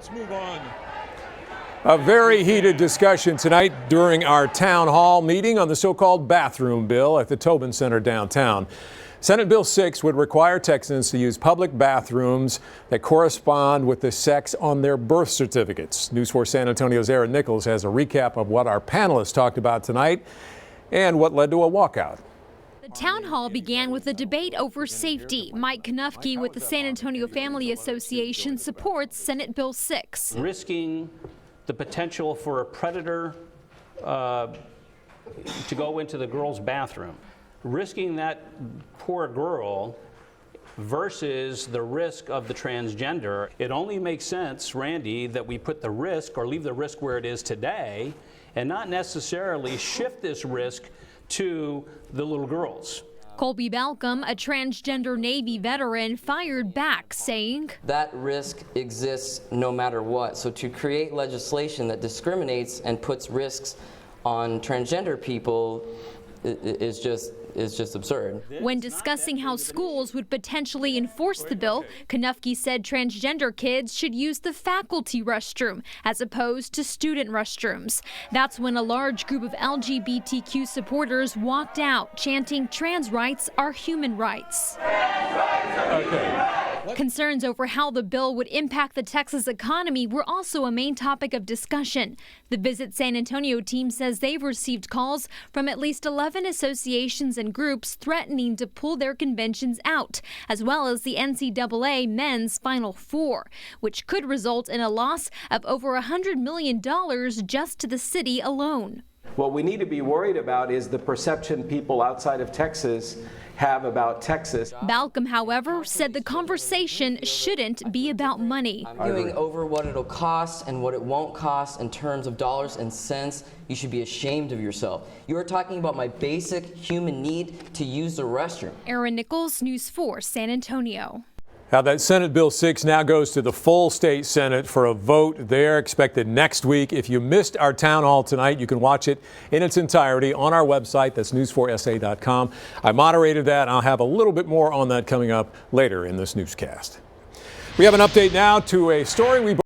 Let's move on. A very heated discussion tonight during our town hall meeting on the so-called bathroom bill at the Tobin Center downtown. Senate Bill 6 would require Texans to use public bathrooms that correspond with the sex on their birth certificates. News 4 San Antonio's Aaron Nichols has a recap of what our panelists talked about tonight and what led to a walkout. The town hall began with a debate over safety. Mike Konufke with the San Antonio Family Association supports Senate Bill 6. Risking the potential for a predator to go into the girl's bathroom. Risking that poor girl versus the risk of the transgender. It only makes sense, Randy, that we put the risk or leave the risk where it is today and not necessarily shift this risk to the little girls. Colby Balcom, a transgender Navy veteran, fired back, saying, that risk exists no matter what. So to create legislation that discriminates and puts risks on transgender people is just absurd. When discussing how schools would potentially enforce the bill, Konufke said transgender kids should use the faculty restroom as opposed to student restrooms. That's when a large group of LGBTQ supporters walked out, chanting, "Trans rights are human rights." Concerns over how the bill would impact the Texas economy were also a main topic of discussion. The Visit San Antonio team says they've received calls from at least 11 associations and groups threatening to pull their conventions out, as well as the NCAA men's Final Four, which could result in a loss of over $100 million just to the city alone. What we need to be worried about is the perception people outside of Texas have about Texas. Balcom, however, said the conversation shouldn't be about money. Arguing over what it'll cost and what it won't cost in terms of dollars and cents, you should be ashamed of yourself. You are talking about my basic human need to use the restroom. Aaron Nichols, News 4, San Antonio. Now that Senate Bill 6 now goes to the full state Senate for a vote. They're expected next week. If you missed our town hall tonight, you can watch it in its entirety on our website. That's news4sa.com. I moderated that. I'll have a little bit more on that coming up later in this newscast. We have an update now to a story we